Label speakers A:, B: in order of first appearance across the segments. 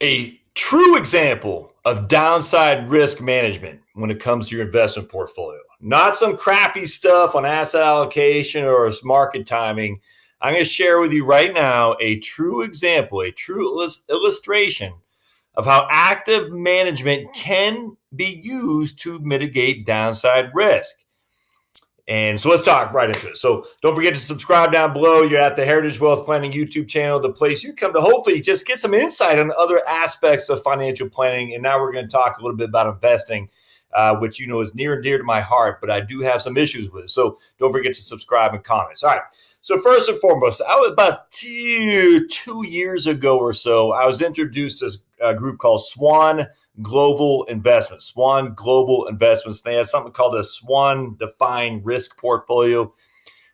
A: A true example of downside risk management when it comes to your investment portfolio. Not some crappy stuff on asset allocation or market timing. I'm going to share with you right now a true example, a true illustration of how active management can be used to mitigate downside risk. And so let's talk right into it. So don't forget to subscribe down below. You're at the Heritage Wealth Planning YouTube channel, the place you come to hopefully just get some insight on other aspects of financial planning. And now we're going to talk a little bit about investing, which you know is near and dear to my heart, but I do have some issues with it. So don't forget to subscribe and comment. All right. So first and foremost, I was about 2 years ago or so, I was introduced to a group called Swan Global Investments, Swan Global Investments. They have something called a Swan Defined Risk Portfolio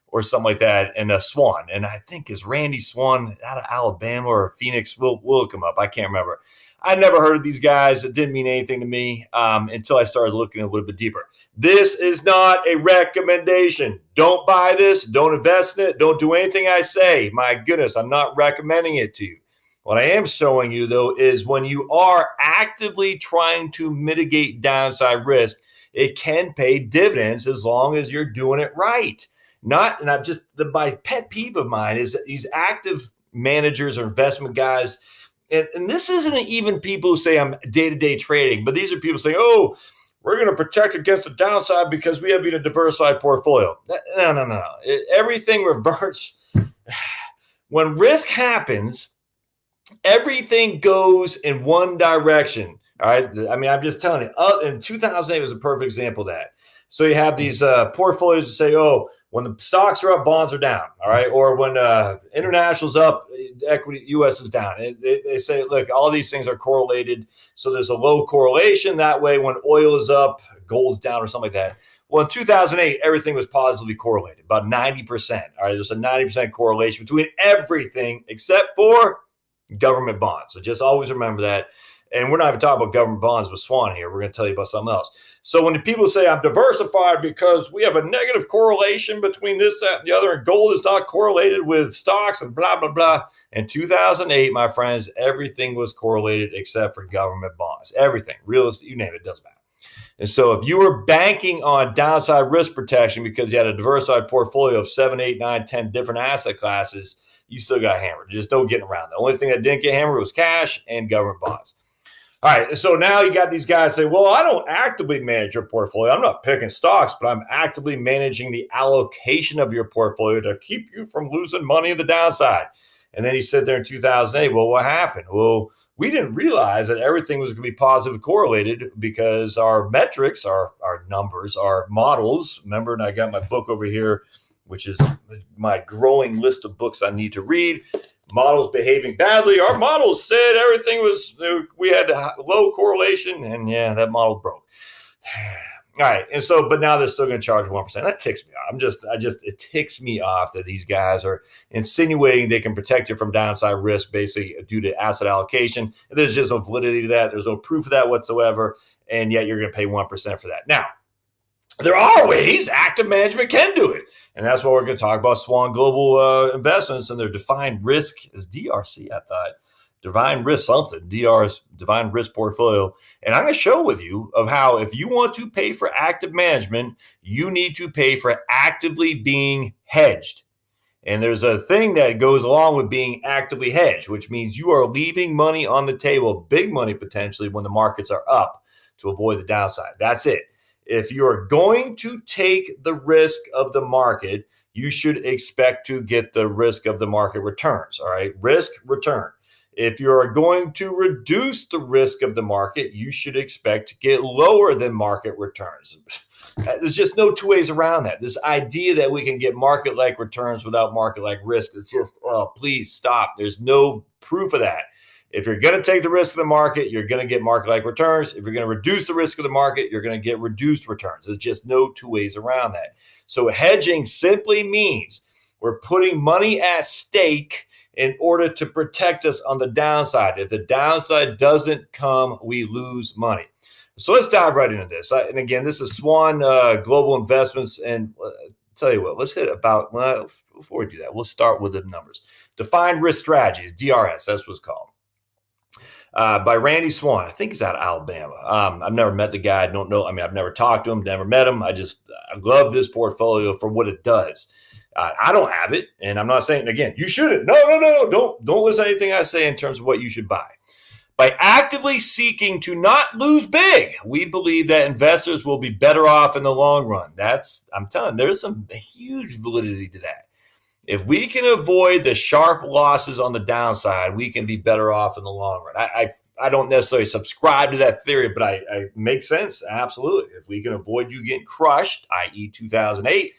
A: or something like that. And a Swan, and I think is Randy Swan out of Alabama or Phoenix. We'll look him up. I can't remember. I never heard of these guys. It didn't mean anything to me until I started looking a little bit deeper. This is not a recommendation. Don't buy this. Don't invest in it. Don't do anything I say. My goodness, I'm not recommending it to you. What I am showing you, though, is when you are actively trying to mitigate downside risk, it can pay dividends as long as you're doing it right. My pet peeve of mine is that these active managers or investment guys, and this isn't even people who say I'm day-to-day trading, but these are people saying, oh, we're going to protect against the downside because we have a diversified portfolio. No. Everything reverts. When risk happens, everything goes in one direction. All right. I mean, I'm just telling you, in 2008 was a perfect example of that. So you have these portfolios that say, oh, when the stocks are up, bonds are down. All right. Or when international's up, equity US is down. They say, look, all these things are correlated. So there's a low correlation. That way, when oil is up, gold's down or something like that. Well, in 2008, everything was positively correlated, about 90%. All right. There's a 90% correlation between everything except for government bonds. So just always remember that. And we're not even talking about government bonds with Swan here. We're going to tell you about something else. So when the people say I'm diversified because we have a negative correlation between this, that, and the other, and gold is not correlated with stocks and blah, blah, blah. In 2008, my friends, everything was correlated except for government bonds. Everything, real estate, you name it, doesn't matter. And so if you were banking on downside risk protection because you had a diversified portfolio of 7, 8, 9, 10 different asset classes, you still got hammered. Just don't get around. The only thing that didn't get hammered was cash and government bonds. All right. So now you got these guys say, well, I don't actively manage your portfolio. I'm not picking stocks, but I'm actively managing the allocation of your portfolio to keep you from losing money in the downside. And then he said there in 2008, well, what happened? Well, we didn't realize that everything was going to be positive correlated because our metrics, our numbers, our models. Remember, and I got my book over here, which is my growing list of books I need to read. Models behaving badly. Our models said everything was, we had low correlation, and yeah, that model broke. All right. And so, but now they're still going to charge 1%. That ticks me off. It ticks me off that these guys are insinuating they can protect you from downside risk basically due to asset allocation. There's just no validity to that. There's no proof of that whatsoever. And yet you're going to pay 1% for that. Now, there are ways active management can do it. And that's what we're going to talk about. Swan Global Investments and their defined risk is DRC, I thought. Divine risk something, DR's divine risk portfolio. And I'm going to show with you of how if you want to pay for active management, you need to pay for actively being hedged. And there's a thing that goes along with being actively hedged, which means you are leaving money on the table, big money potentially, when the markets are up to avoid the downside. That's it. If you're going to take the risk of the market, you should expect to get the risk of the market returns. All right. Risk, return. If you're going to reduce the risk of the market, you should expect to get lower than market returns. There's just no two ways around that. This idea that we can get market-like returns without market-like risk is just, oh, please stop. There's no proof of that. If you're going to take the risk of the market, you're going to get market-like returns. If you're going to reduce the risk of the market, you're going to get reduced returns. There's just no two ways around that. So hedging simply means we're putting money at stake in order to protect us on the downside. If the downside doesn't come, we lose money. So let's dive right into this. And again, this is Swan Global Investments. And tell you what, let's hit about, before we do that, we'll start with the numbers. Defined risk strategies, DRS, that's what it's called. by Randy Swan. I think he's out of Alabama. I've never met the guy. I don't know. I mean, I've never talked to him, never met him. I love this portfolio for what it does. I don't have it, and I'm not saying, again, you shouldn't. No. Don't listen to anything I say in terms of what you should buy. By actively seeking to not lose big, we believe that investors will be better off in the long run. I'm telling you, there's some huge validity to that. If we can avoid the sharp losses on the downside, we can be better off in the long run. I don't necessarily subscribe to that theory, but I makes sense. Absolutely. If we can avoid you getting crushed, i.e. 2008,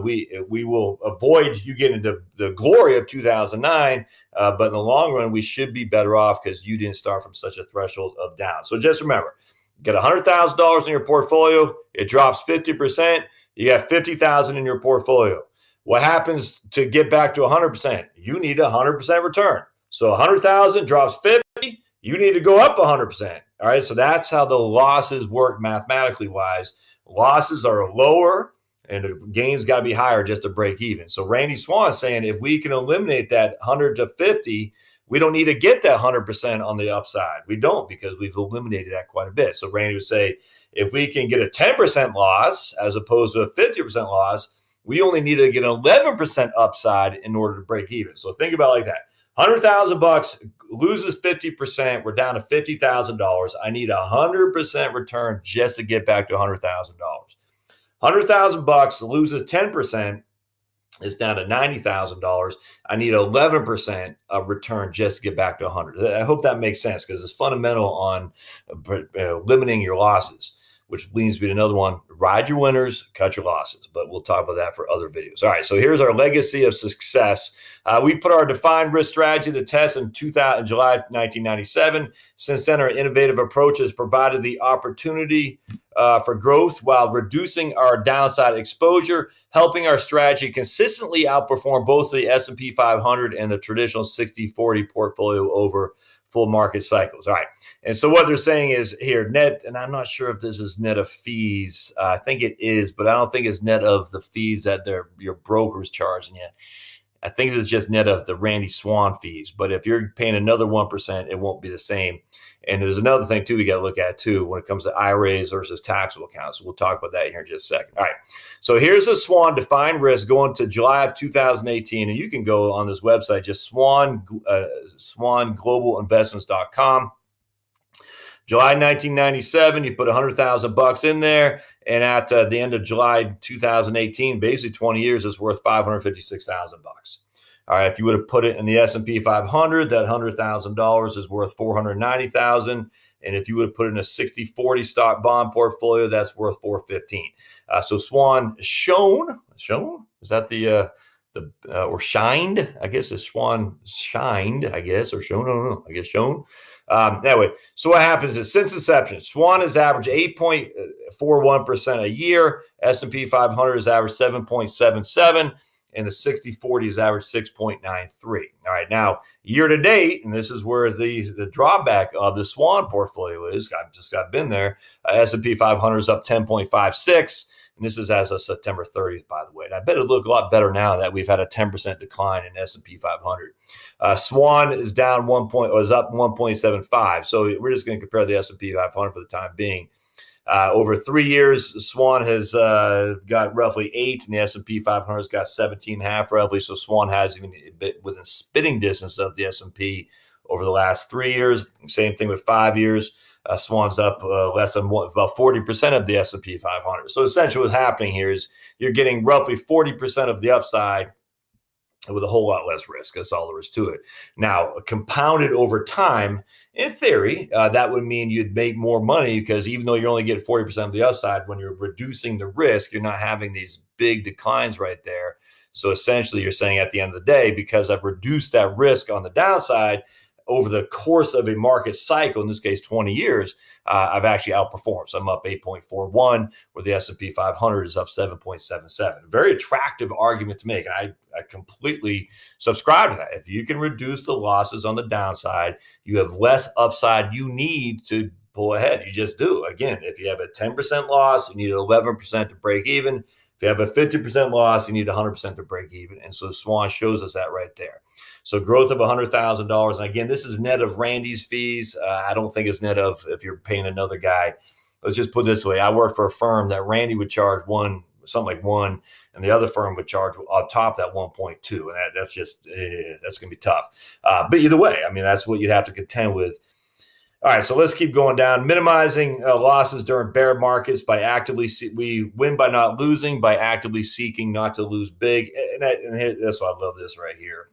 A: we will avoid you getting the glory of 2009. But in the long run, we should be better off because you didn't start from such a threshold of down. So just remember, get $100,000 in your portfolio. It drops 50%. You got $50,000 in your portfolio. What happens to get back to 100%? You need 100% return. So 100,000 drops 50. You need to go up 100%. All right. So that's how the losses work mathematically wise. Losses are lower and the gains got to be higher just to break even. So Randy Swan is saying if we can eliminate that 100 to 50, we don't need to get that 100% on the upside. We don't, because we've eliminated that quite a bit. So Randy would say if we can get a 10% loss as opposed to a 50% loss, we only need to get an 11% upside in order to break even. So think about it like that. $100,000 loses 50%. We're down to $50,000. I need 100% return just to get back to $100,000. $100,000 loses 10%. It's down to $90,000. I need 11% return just to get back to 100. I hope that makes sense because it's fundamental on limiting your losses, which leads me to another one. Ride your winners, cut your losses. But we'll talk about that for other videos. All right, so here's our legacy of success. We put our defined risk strategy to the test in July 1997. Since then, our innovative approach has provided the opportunity for growth while reducing our downside exposure, helping our strategy consistently outperform both the S&P 500 and the traditional 60-40 portfolio over full market cycles. All right. And so what they're saying is here, net, and I'm not sure if this is net of fees. I think it is, but I don't think it's net of the fees that your broker's charging you. I think it's just net of the Randy Swan fees. But if you're paying another 1%, it won't be the same. And there's another thing, too, we got to look at, too, when it comes to IRAs versus taxable accounts. So we'll talk about that here in just a second. All right. So here's a Swan defined risk going to July of 2018. And you can go on this website, just swanglobalinvestments.com. July 1997, you put $100,000 in there. And at the end of July 2018, basically 20 years, it's worth $556,000. All right, if you would have put it in the S&P 500, that $100,000 is worth $490,000. And if you would have put it in a 60-40 stock bond portfolio, that's worth $415,000. So Swan shown is that or shined? I guess it's Swan shined. I guess or shown. I don't know. I guess shown. Anyway, so what happens is since inception, Swan has averaged 8.41% a year. S&P 500 has averaged 7.77%. And the 60-40 is average 6.93. All right, now year to date, and this is where the drawback of the Swan portfolio is. I've been there. S&P 500 is up 10.56, and this is as of September 30th, by the way. And I bet it look a lot better now that we've had a 10% decline in S&P 500. Swan is down is up 1.75. So we're just going to compare the S&P 500 for the time being. Over 3 years, Swan has got roughly 8, and the S&P 500 has got 17.5 roughly. So Swan has even a bit within spitting distance of the S&P over the last 3 years. Same thing with 5 years. Swan's up less than about 40% of the S&P 500. So essentially what's happening here is you're getting roughly 40% of the upside with a whole lot less risk. That's all there is to it. Now, compounded over time, in theory, that would mean you'd make more money because even though you're only getting 40% of the upside, when you're reducing the risk, you're not having these big declines right there. So essentially, you're saying at the end of the day, because I've reduced that risk on the downside over the course of a market cycle, in this case, 20 years, I've actually outperformed. So I'm up 8.41, where the S&P 500 is up 7.77. Very attractive argument to make. And I completely subscribe to that. If you can reduce the losses on the downside, you have less upside you need to pull ahead. You just do. Again, if you have a 10% loss, you need 11% to break even. If you have a 50% loss, you need 100% to break even. And so Swan shows us that right there. So growth of $100,000. And again, this is net of Randy's fees. I don't think it's net of if you're paying another guy. Let's just put it this way. I worked for a firm that Randy would charge something like 1, and the other firm would charge on top that 1.2. And that's just, that's going to be tough. But either way, I mean, that's what you have to contend with. All right, so let's keep going down. Minimizing losses during bear markets by we win by not losing, by actively seeking not to lose big. And that's why I love this right here.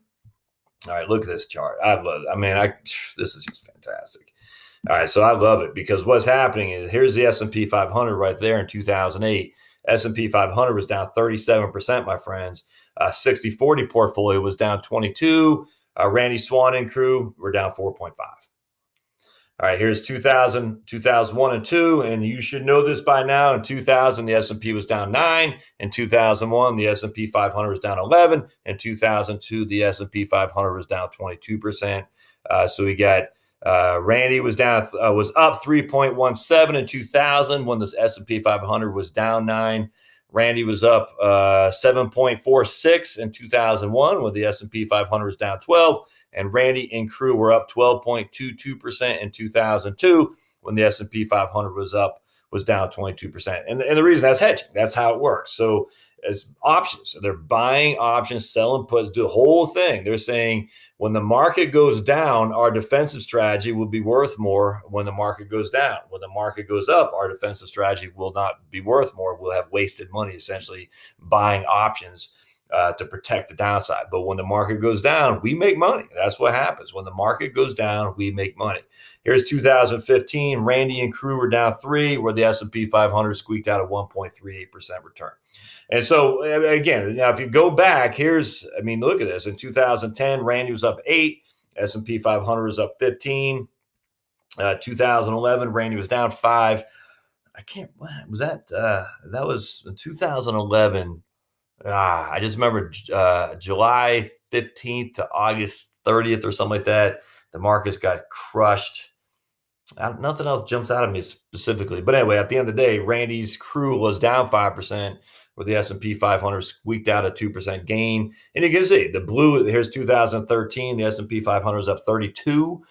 A: All right, look at this chart. I love it. I mean, this is just fantastic. All right, so I love it because what's happening is here's the S&P 500 right there in 2008. S&P 500 was down 37%, my friends. 60-40 portfolio was down 22. Randy Swan and crew were down 4.5. All right, here's 2000, 2001 and 2, and you should know this by now. In 2000, the S&P was down 9. In 2001, the S&P 500 was down 11. In 2002, the S&P 500 was down 22%. So we got Randy was up 3.17 in 2000 when the S&P 500 was down 9. Randy was up 7.46 in 2001 when the S&P 500 was down 12. And Randy and crew were up 12.22% in 2002 when the S&P 500 was down 22%. And the reason that's hedging. That's how it works. So as options, so they're buying options, selling puts, do the whole thing. They're saying when the market goes down, our defensive strategy will be worth more when the market goes down. When the market goes up, our defensive strategy will not be worth more. We'll have wasted money essentially buying options to protect the downside. But when the market goes down, we make money. That's what happens. When the market goes down, we make money. Here's 2015. Randy and crew were down 3, where the S&P 500 squeaked out a 1.38% return. And so, again, now if you go back, look at this. In 2010, Randy was up 8. S&P 500 was up 15. 2011, Randy was down 5. That was in 2011. I just remember July 15th to August 30th or something like that. The markets got crushed. Nothing else jumps out at me specifically. But anyway, at the end of the day, Randy's crew was down 5%, where the S&P 500 squeaked out a 2% gain. And you can see the blue, here's 2013. The S&P 500 is up 32.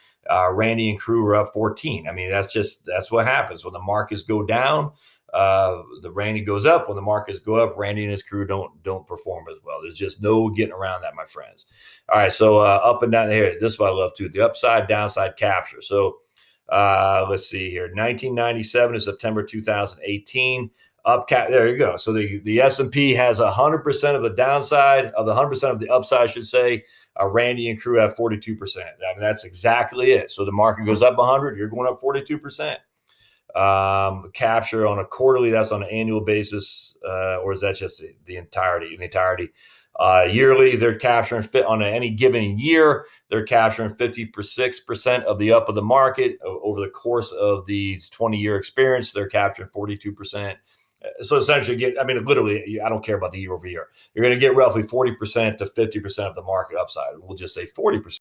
A: Randy and crew were up 14. I mean, that's what happens. When the markets go down, the Randy goes up. When the markets go up, Randy and his crew don't perform as well. There's just no getting around that, my friends. All right, so up and down here, this is what I love too, the upside downside capture. So let's see here, 1997 to September 2018. There you go. So the S&P has 100% of the downside, of the 100% of the upside, I should say. Randy and crew have 42%. I mean, that's exactly it. So the market goes up 100, you're going up 42%. Capture on a quarterly, that's on an annual basis, or is that just the entirety? Yearly, they're capturing on any given year, they're capturing 56% of the up of the market. Over the course of the 20-year experience, they're capturing 42%. So essentially, literally, I don't care about the year over year. You're going to get roughly 40% to 50% of the market upside. We'll just say 40%.